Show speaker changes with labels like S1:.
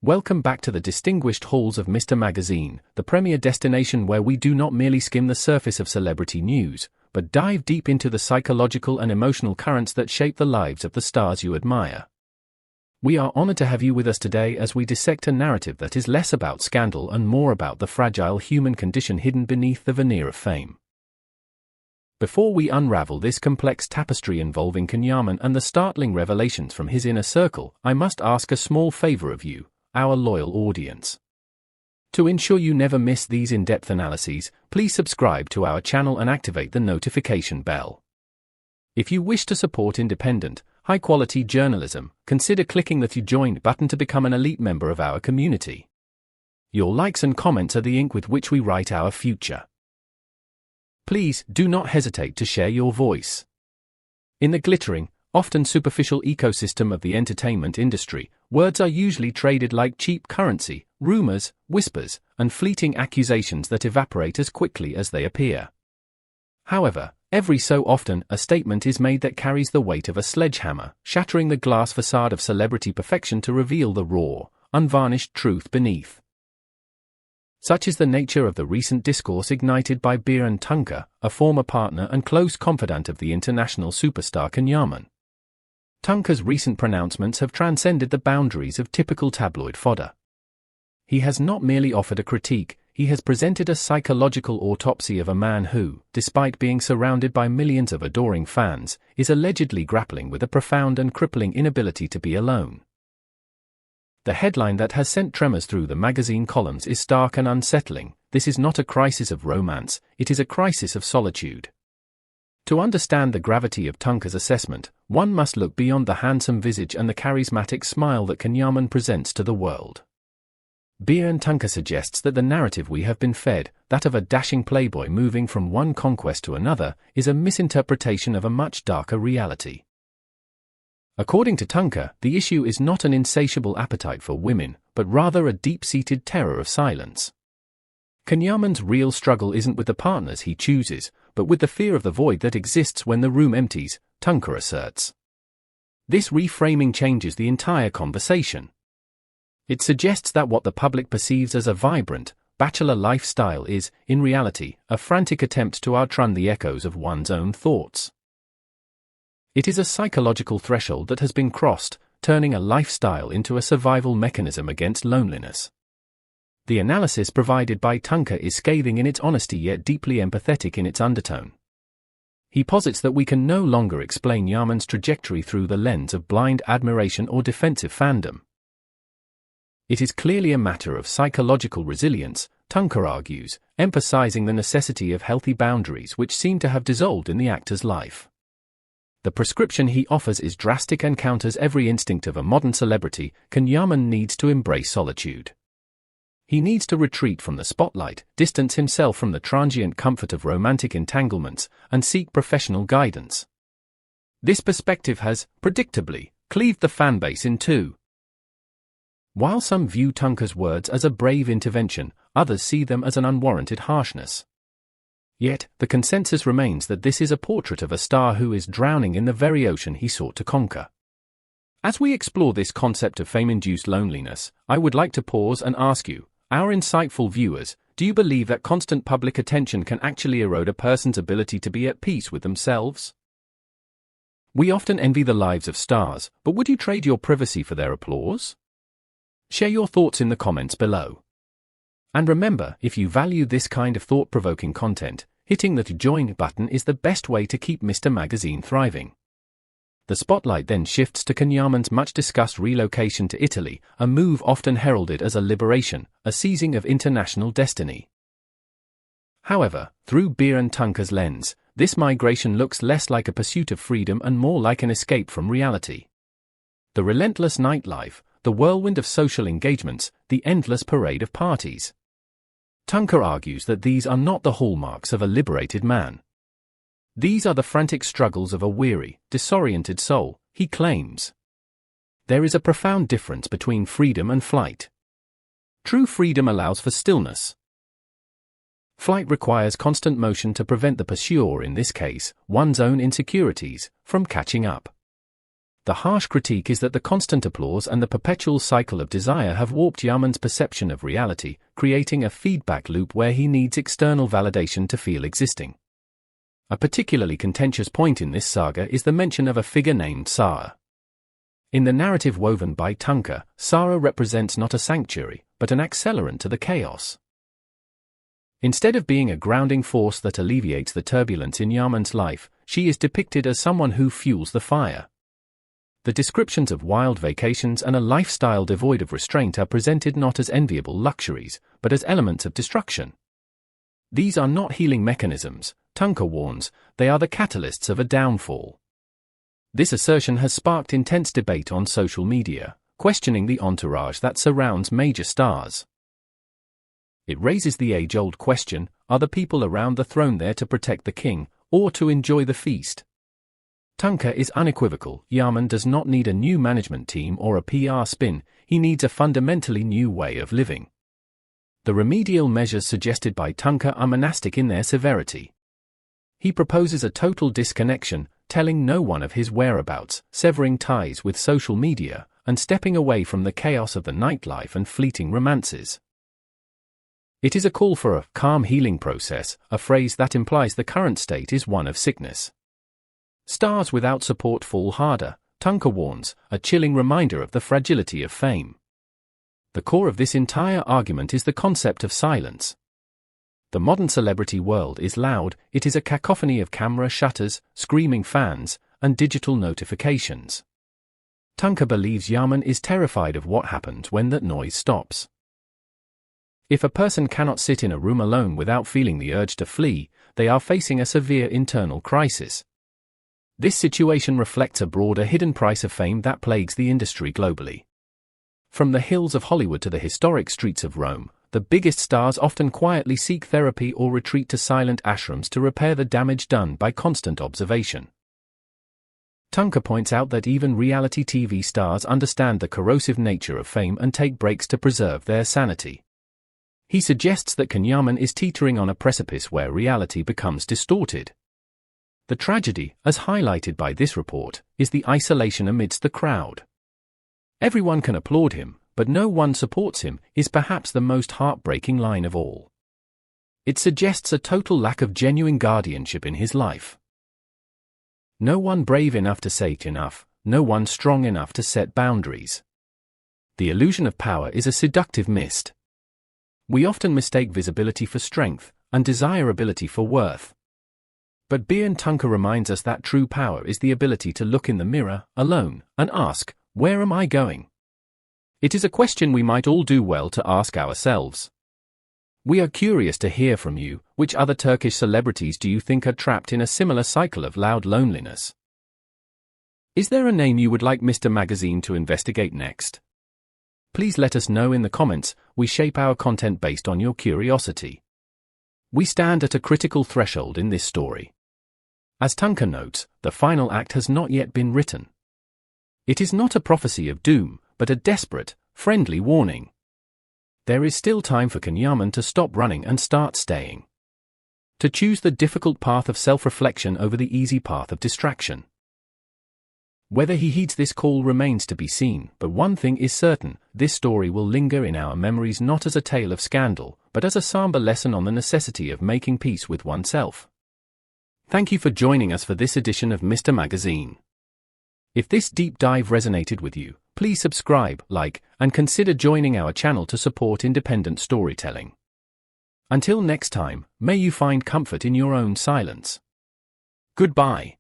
S1: Welcome back to the distinguished halls of Mr. Magazine, the premier destination where we do not merely skim the surface of celebrity news, but dive deep into the psychological and emotional currents that shape the lives of the stars you admire. We are honored to have you with us today as we dissect a narrative that is less about scandal and more about the fragile human condition hidden beneath the veneer of fame. Before we unravel this complex tapestry involving Yaman and the startling revelations from his inner circle, I must ask a small favor of you, our loyal audience. To ensure you never miss these in-depth analyses, please subscribe to our channel and activate the notification bell. If you wish to support independent, high-quality journalism, consider clicking the Join button to become an elite member of our community. Your likes and comments are the ink with which we write our future. Please do not hesitate to share your voice. In the glittering, often superficial ecosystem of the entertainment industry, words are usually traded like cheap currency, rumors, whispers, and fleeting accusations that evaporate as quickly as they appear. However, every so often a statement is made that carries the weight of a sledgehammer, shattering the glass facade of celebrity perfection to reveal the raw, unvarnished truth beneath. Such is the nature of the recent discourse ignited by Birand Tunca, a former partner and close confidant of the international superstar Yaman. Tunca's recent pronouncements have transcended the boundaries of typical tabloid fodder. He has not merely offered a critique, he has presented a psychological autopsy of a man who, despite being surrounded by millions of adoring fans, is allegedly grappling with a profound and crippling inability to be alone. The headline that has sent tremors through the magazine columns is stark and unsettling. This is not a crisis of romance, it is a crisis of solitude. To understand the gravity of Tunca's assessment, one must look beyond the handsome visage and the charismatic smile that Yaman presents to the world. Birand Tunca suggests that the narrative we have been fed, that of a dashing playboy moving from one conquest to another, is a misinterpretation of a much darker reality. According to Tunca, the issue is not an insatiable appetite for women, but rather a deep-seated terror of silence. Yaman's real struggle isn't with the partners he chooses, but with the fear of the void that exists when the room empties, Tunca asserts. This reframing changes the entire conversation. It suggests that what the public perceives as a vibrant, bachelor lifestyle is, in reality, a frantic attempt to outrun the echoes of one's own thoughts. It is a psychological threshold that has been crossed, turning a lifestyle into a survival mechanism against loneliness. The analysis provided by Tunca is scathing in its honesty yet deeply empathetic in its undertone. He posits that we can no longer explain Yaman's trajectory through the lens of blind admiration or defensive fandom. It is clearly a matter of psychological resilience, Tunca argues, emphasizing the necessity of healthy boundaries which seem to have dissolved in the actor's life. The prescription he offers is drastic and counters every instinct of a modern celebrity. Yaman needs to embrace solitude. He needs to retreat from the spotlight, distance himself from the transient comfort of romantic entanglements, and seek professional guidance. This perspective has, predictably, cleaved the fanbase in two. While some view Tunca's words as a brave intervention, others see them as an unwarranted harshness. Yet, the consensus remains that this is a portrait of a star who is drowning in the very ocean he sought to conquer. As we explore this concept of fame-induced loneliness, I would like to pause and ask you, our insightful viewers, do you believe that constant public attention can actually erode a person's ability to be at peace with themselves? We often envy the lives of stars, but would you trade your privacy for their applause? Share your thoughts in the comments below. And remember, if you value this kind of thought-provoking content, hitting the Join button is the best way to keep Mr. Magazine thriving. The spotlight then shifts to Yaman's much-discussed relocation to Italy, a move often heralded as a liberation, a seizing of international destiny. However, through Birand Tunca's lens, this migration looks less like a pursuit of freedom and more like an escape from reality. The relentless nightlife, the whirlwind of social engagements, the endless parade of parties. Tunca argues that these are not the hallmarks of a liberated man. These are the frantic struggles of a weary, disoriented soul, he claims. There is a profound difference between freedom and flight. True freedom allows for stillness. Flight requires constant motion to prevent the pursuer, in this case, one's own insecurities, from catching up. The harsh critique is that the constant applause and the perpetual cycle of desire have warped Yaman's perception of reality, creating a feedback loop where he needs external validation to feel existing. A particularly contentious point in this saga is the mention of a figure named Sara. In the narrative woven by Tunca, Sara represents not a sanctuary, but an accelerant to the chaos. Instead of being a grounding force that alleviates the turbulence in Yaman's life, she is depicted as someone who fuels the fire. The descriptions of wild vacations and a lifestyle devoid of restraint are presented not as enviable luxuries, but as elements of destruction. These are not healing mechanisms, Tunca warns, they are the catalysts of a downfall. This assertion has sparked intense debate on social media, questioning the entourage that surrounds major stars. It raises the age-old question, are the people around the throne there to protect the king, or to enjoy the feast? Tunca is unequivocal, Yaman does not need a new management team or a PR spin, he needs a fundamentally new way of living. The remedial measures suggested by Tunca are monastic in their severity. He proposes a total disconnection, telling no one of his whereabouts, severing ties with social media, and stepping away from the chaos of the nightlife and fleeting romances. It is a call for a calm healing process, a phrase that implies the current state is one of sickness. Stars without support fall harder, Tunca warns, a chilling reminder of the fragility of fame. The core of this entire argument is the concept of silence. The modern celebrity world is loud, it is a cacophony of camera shutters, screaming fans, and digital notifications. Tunca believes Yaman is terrified of what happens when that noise stops. If a person cannot sit in a room alone without feeling the urge to flee, they are facing a severe internal crisis. This situation reflects a broader hidden price of fame that plagues the industry globally. From the hills of Hollywood to the historic streets of Rome, the biggest stars often quietly seek therapy or retreat to silent ashrams to repair the damage done by constant observation. Tunca points out that even reality TV stars understand the corrosive nature of fame and take breaks to preserve their sanity. He suggests that Yaman is teetering on a precipice where reality becomes distorted. The tragedy, as highlighted by this report, is the isolation amidst the crowd. Everyone can applaud him, but no one supports him, is perhaps the most heartbreaking line of all. It suggests a total lack of genuine guardianship in his life. No one brave enough to say enough, no one strong enough to set boundaries. The illusion of power is a seductive mist. We often mistake visibility for strength, and desirability for worth. But Birand Tunca reminds us that true power is the ability to look in the mirror, alone, and ask, where am I going? It is a question we might all do well to ask ourselves. We are curious to hear from you, which other Turkish celebrities do you think are trapped in a similar cycle of loud loneliness? Is there a name you would like Mr. Magazine to investigate next? Please let us know in the comments, we shape our content based on your curiosity. We stand at a critical threshold in this story. As Tunca notes, the final act has not yet been written. It is not a prophecy of doom, but a desperate, friendly warning. There is still time for Yaman to stop running and start staying. To choose the difficult path of self-reflection over the easy path of distraction. Whether he heeds this call remains to be seen, but one thing is certain, this story will linger in our memories not as a tale of scandal, but as a somber lesson on the necessity of making peace with oneself. Thank you for joining us for this edition of Mr. Magazine. If this deep dive resonated with you, please subscribe, like, and consider joining our channel to support independent storytelling. Until next time, may you find comfort in your own silence. Goodbye.